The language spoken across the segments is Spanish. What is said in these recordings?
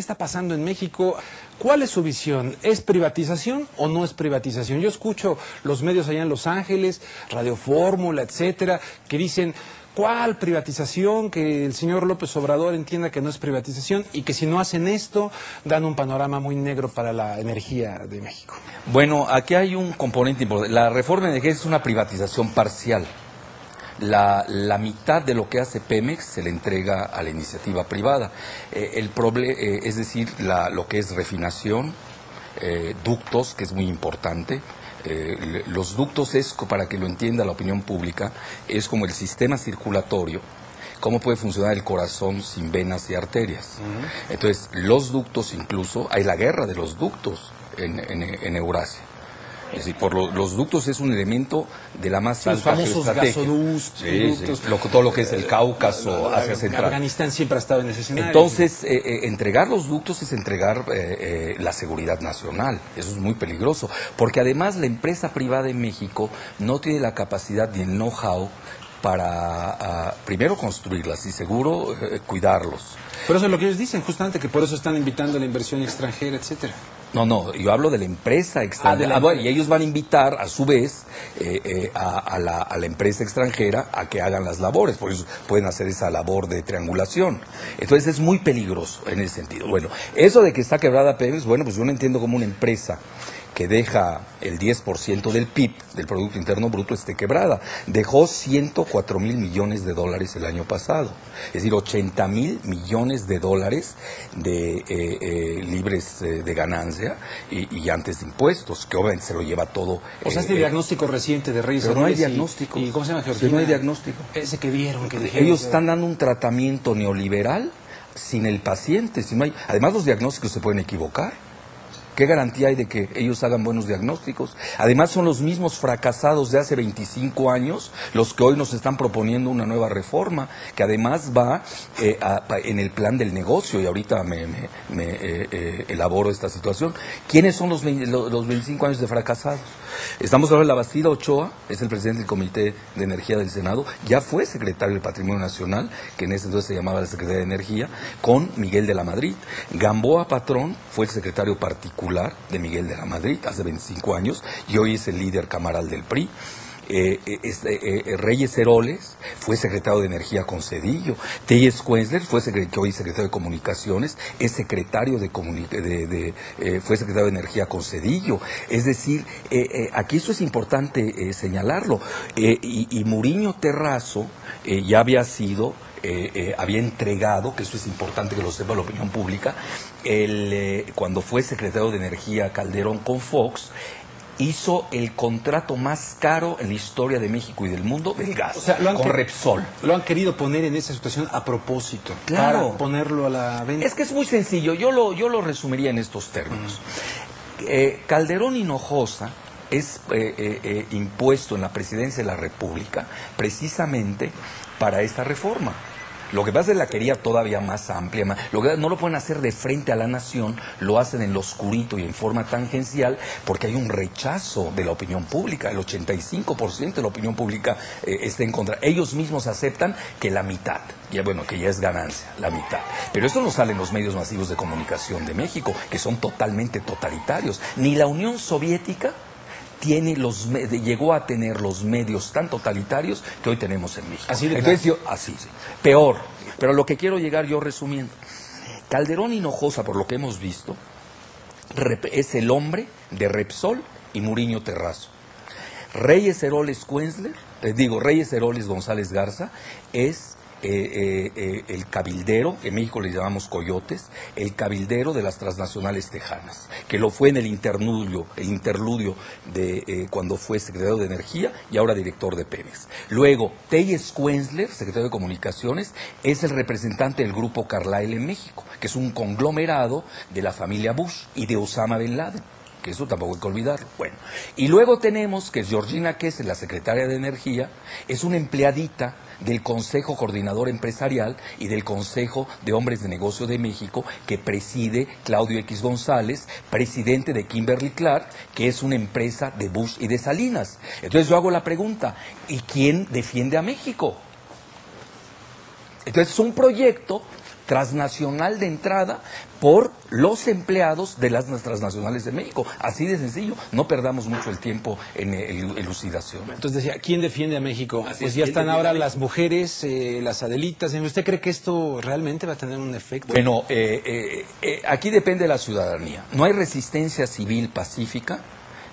¿Qué está pasando en México? ¿Cuál es su visión? ¿Es privatización o no es privatización? Yo escucho los medios allá en Los Ángeles, Radio Fórmula, etcétera, que dicen, ¿cuál privatización? Que el señor López Obrador entienda que no es privatización y que si no hacen esto, dan un panorama muy negro para la energía de México. Bueno, aquí hay un componente importante. La reforma energética es una privatización parcial. La mitad de lo que hace Pemex se le entrega a la iniciativa privada. Es decir, lo que es refinación, ductos, que es muy importante. Los ductos es, para que lo entienda la opinión pública, es como el sistema circulatorio. ¿Cómo puede funcionar el corazón sin venas y arterias? Entonces, los ductos incluso, hay la guerra de los ductos en Eurasia. Es decir, los ductos es un elemento de la más alta geoestrategia. Todo lo que es el Cáucaso, Asia Central. Afganistán siempre ha estado en ese escenario. Entonces, entregar los ductos es entregar la seguridad nacional. Eso es muy peligroso, porque además la empresa privada en México no tiene la capacidad ni el know-how para, primero, construirlas y, seguro, cuidarlos. Pero eso es lo que ellos dicen, justamente, que por eso están invitando a la inversión extranjera, etcétera. No, yo hablo de la empresa extranjera. Bueno, y ellos van a invitar, a su vez, a la empresa extranjera a que hagan las labores, por eso pueden hacer esa labor de triangulación. Entonces es muy peligroso en ese sentido. Bueno, eso de que está quebrada Pemex, bueno, pues yo no entiendo como una empresa que deja el 10% del PIB, del Producto Interno Bruto, esté quebrada. Dejó 104,000 millones de dólares el año pasado. Es decir, 80,000 millones de dólares libres de ganancia y antes de impuestos, que obviamente se lo lleva todo. O sea, este diagnóstico reciente de Reyes. Pero no hay diagnóstico. ¿Y cómo se llama, Georgina? No hay diagnóstico. Ese que vieron, que dijeron. Ellos están dando un tratamiento neoliberal sin el paciente. Si no hay, además, los diagnósticos se pueden equivocar. ¿Qué garantía hay de que ellos hagan buenos diagnósticos? Además, son los mismos fracasados de hace 25 años los que hoy nos están proponiendo una nueva reforma, que además va en el plan del negocio, y ahorita me elaboro esta situación. ¿Quiénes son los 25 años de fracasados? Estamos hablando de La Bastida Ochoa, es el presidente del Comité de Energía del Senado, ya fue secretario del Patrimonio Nacional, que en ese entonces se llamaba la Secretaría de Energía, con Miguel de la Madrid. Gamboa Patrón fue el secretario particular de Miguel de la Madrid hace 25 años y hoy es el líder camaral del PRI. Reyes Heroles fue secretario de Energía con Zedillo. Telles Quenzler fue hoy secretario de Comunicaciones, es secretario fue secretario de Energía con Zedillo. Es decir, aquí eso es importante señalarlo. Y Muriño Terrazo ya había sido... había entregado, que eso es importante que lo sepa la opinión pública, cuando fue secretario de Energía Calderón con Fox, hizo el contrato más caro en la historia de México y del mundo del gas, o sea, con Repsol. Lo han querido poner en esa situación a propósito, claro, para ponerlo a la venta. Es que es muy sencillo, yo lo resumiría en estos términos. Calderón Hinojosa es impuesto en la presidencia de la República precisamente para esta reforma. Lo que pasa es que la quería todavía más amplia, no lo pueden hacer de frente a la nación, lo hacen en lo oscurito y en forma tangencial, porque hay un rechazo de la opinión pública, el 85% de la opinión pública está en contra. Ellos mismos aceptan que la mitad, que ya es ganancia, la mitad. Pero esto no sale en los medios masivos de comunicación de México, que son totalmente totalitarios. Ni la Unión Soviética llegó a tener los medios tan totalitarios que hoy tenemos en México. Así sí. Peor. Pero lo que quiero llegar yo resumiendo. Calderón Hinojosa, por lo que hemos visto, es el hombre de Repsol y Muriño Terrazo. Reyes Heroles González Garza es el cabildero, en México le llamamos coyotes, el cabildero de las transnacionales tejanas, que lo fue en el interludio de cuando fue secretario de Energía y ahora director de Pemex. Luego, Telles Quenzler, secretario de Comunicaciones, es el representante del grupo Carlyle en México, que es un conglomerado de la familia Bush y de Osama Bin Laden, que eso tampoco hay que olvidarlo. Bueno, y luego tenemos que Georgina Kessler, la secretaria de Energía, es una empleadita del Consejo Coordinador Empresarial y del Consejo de Hombres de Negocio de México, que preside Claudio X González, presidente de Kimberly-Clark, que es una empresa de Bush y de Salinas. Entonces yo hago la pregunta, ¿y quién defiende a México? Entonces es un proyecto transnacional de entrada por los empleados de las transnacionales de México. Así de sencillo, no perdamos mucho el tiempo en elucidación. Entonces decía, ¿quién defiende a México? Pues ya están ahora las mujeres, las Adelitas. ¿Usted cree que esto realmente va a tener un efecto? Bueno, aquí depende de la ciudadanía. No hay resistencia civil pacífica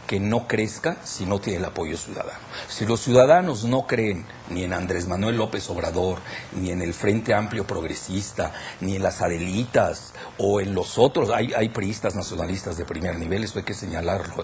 que no crezca si no tiene el apoyo ciudadano. Si los ciudadanos no creen ni en Andrés Manuel López Obrador, ni en el Frente Amplio Progresista, ni en las Adelitas, o en los otros, hay priistas nacionalistas de primer nivel, eso hay que señalarlo,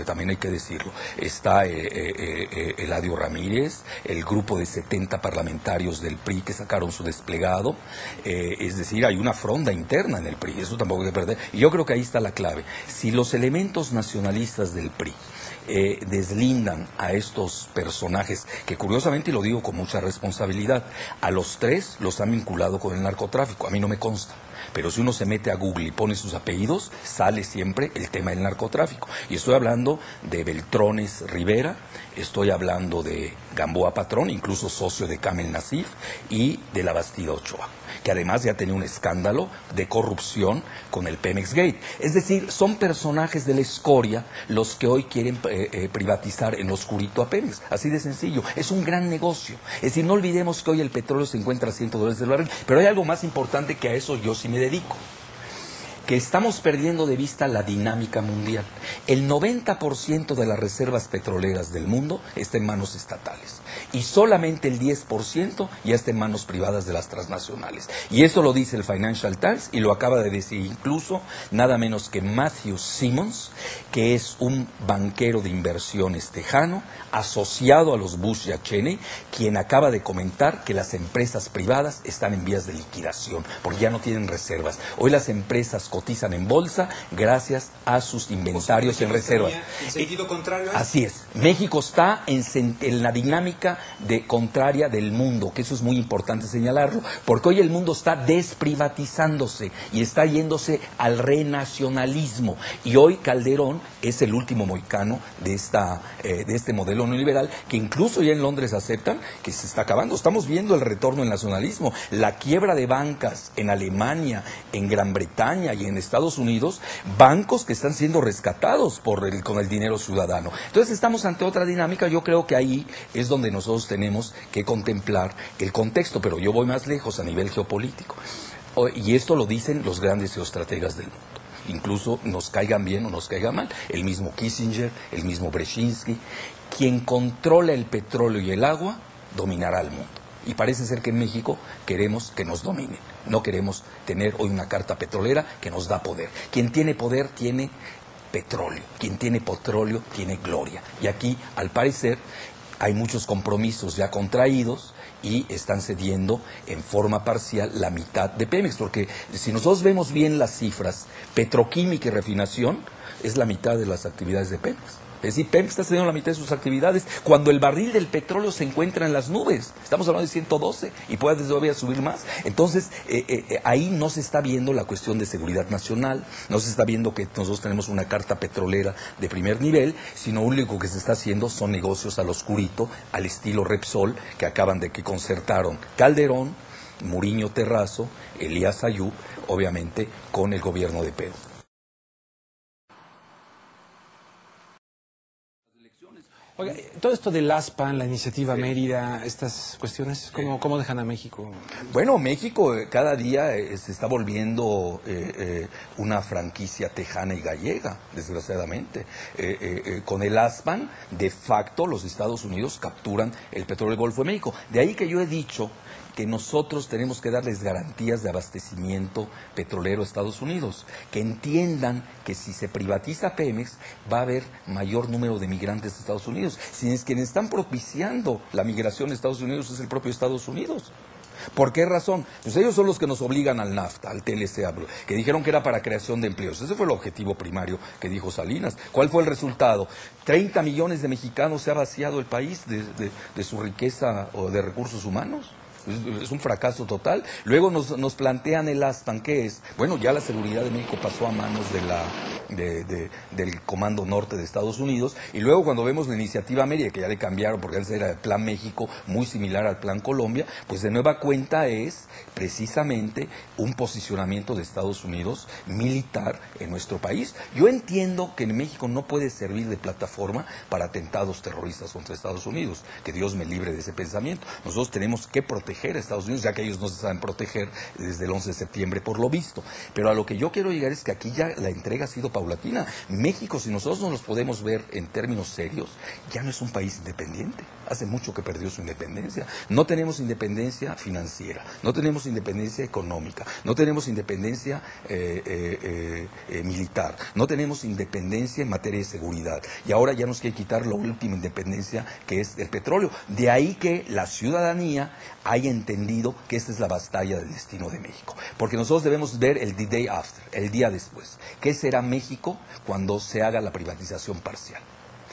también hay que decirlo. Está Eladio Ramírez, el grupo de 70 parlamentarios del PRI que sacaron su desplegado, es decir, hay una fronda interna en el PRI, eso tampoco hay que perder, y yo creo que ahí está la clave. Si los elementos nacionalistas del PRI deslindan a estos personajes, que curiosamente, y lo digo con mucha responsabilidad, a los tres los han vinculado con el narcotráfico, a mí no me consta. Pero si uno se mete a Google y pone sus apellidos, sale siempre el tema del narcotráfico. Y estoy hablando de Beltrones Rivera, estoy hablando de Gamboa Patrón, incluso socio de Kamel Nasif, y de la Bastida Ochoa, que además ya tenía un escándalo de corrupción con el Pemex Gate. Es decir, son personajes de la escoria los que hoy quieren privatizar en lo oscurito a Pemex. Así de sencillo. Es un gran negocio. Es decir, no olvidemos que hoy el petróleo se encuentra a $100 el barril, pero hay algo más importante que a eso yo sí me dedico. Que estamos perdiendo de vista la dinámica mundial. El 90% de las reservas petroleras del mundo está en manos estatales y solamente el 10% ya está en manos privadas de las transnacionales. Y eso lo dice el Financial Times y lo acaba de decir incluso nada menos que Matthew Simmons, que es un banquero de inversiones tejano asociado a los Bush y a Cheney, quien acaba de comentar que las empresas privadas están en vías de liquidación porque ya no tienen reservas. Hoy las empresas cotizan en bolsa gracias a sus inventarios en reservas. En sentido contrario. Así es. México está en la dinámica contraria del mundo, que eso es muy importante señalarlo, porque hoy el mundo está desprivatizándose y está yéndose al renacionalismo. Y hoy Calderón es el último mohicano de este modelo neoliberal, que incluso ya en Londres aceptan que se está acabando. Estamos viendo el retorno del nacionalismo, la quiebra de bancas en Alemania, en Gran Bretaña y en Estados Unidos, bancos que están siendo rescatados con el dinero ciudadano. Entonces estamos ante otra dinámica. Yo creo que ahí es donde nosotros tenemos que contemplar el contexto, pero yo voy más lejos a nivel geopolítico. Y esto lo dicen los grandes geoestrategas del mundo. Incluso nos caigan bien o nos caigan mal. El mismo Kissinger, el mismo Brzezinski. Quien controla el petróleo y el agua dominará al mundo. Y parece ser que en México queremos que nos dominen. No queremos tener hoy una carta petrolera que nos da poder. Quien tiene poder tiene petróleo. Quien tiene petróleo tiene gloria. Y aquí, al parecer, hay muchos compromisos ya contraídos y están cediendo en forma parcial la mitad de Pemex. Porque si nosotros vemos bien las cifras, petroquímica y refinación es la mitad de las actividades de Pemex. Es decir, Pemex está cediendo la mitad de sus actividades cuando el barril del petróleo se encuentra en las nubes. Estamos hablando de 112 y puede todavía subir más. Entonces, ahí no se está viendo la cuestión de seguridad nacional, no se está viendo que nosotros tenemos una carta petrolera de primer nivel, sino lo único que se está haciendo son negocios al oscurito, al estilo Repsol, que concertaron Calderón, Muriño Terrazo, Elías Ayub, obviamente con el gobierno de Pedro. Oiga, todo esto del ASPAN, la iniciativa Mérida, estas cuestiones, ¿cómo dejan a México? Bueno, México cada día se está volviendo una franquicia tejana y gallega, desgraciadamente. Con el ASPAN, de facto, los Estados Unidos capturan el petróleo del Golfo de México. De ahí que yo he dicho que nosotros tenemos que darles garantías de abastecimiento petrolero a Estados Unidos, que entiendan que si se privatiza Pemex va a haber mayor número de migrantes de Estados Unidos. Si es quienes están propiciando la migración de Estados Unidos es el propio Estados Unidos. ¿Por qué razón? Pues ellos son los que nos obligan al NAFTA, al TLC, que dijeron que era para creación de empleos. Ese fue el objetivo primario que dijo Salinas. ¿Cuál fue el resultado? 30 millones de mexicanos se ha vaciado el país de su riqueza o de recursos humanos. Es un fracaso total. Luego nos plantean el ASPAN, que es, bueno, ya la seguridad de México pasó a manos del Comando Norte de Estados Unidos, y luego cuando vemos la iniciativa Mérida, que ya le cambiaron porque antes era el Plan México, muy similar al Plan Colombia, pues de nueva cuenta es precisamente un posicionamiento de Estados Unidos militar en nuestro país. Yo entiendo que en México no puede servir de plataforma para atentados terroristas contra Estados Unidos, que Dios me libre de ese pensamiento. Nosotros tenemos que proteger a Estados Unidos, ya que ellos no se saben proteger desde el 11 de septiembre por lo visto. Pero a lo que yo quiero llegar es que aquí ya la entrega ha sido paulatina. México, si nosotros no los podemos ver en términos serios, ya no es un país independiente. Hace mucho que perdió su independencia. No tenemos independencia financiera, no tenemos independencia económica, no tenemos independencia militar, no tenemos independencia en materia de seguridad. Y ahora ya nos quiere quitar la última independencia, que es el petróleo. De ahí que la ciudadanía haya entendido que esta es la batalla del destino de México. Porque nosotros debemos ver el the day after, el día después. ¿Qué será México cuando se haga la privatización parcial?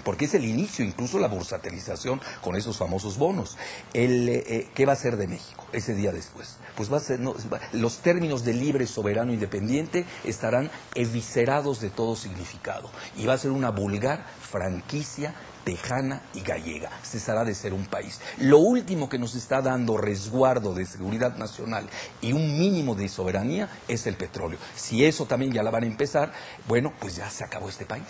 Porque es el inicio, incluso la bursatilización con esos famosos bonos. ¿Qué va a ser de México ese día después? Pues va a ser, los términos de libre, soberano, independiente estarán eviscerados de todo significado. Y va a ser una vulgar franquicia tejana y gallega. Cesará de ser un país. Lo último que nos está dando resguardo de seguridad nacional y un mínimo de soberanía es el petróleo. Si eso también ya la van a empezar, bueno, pues ya se acabó este país.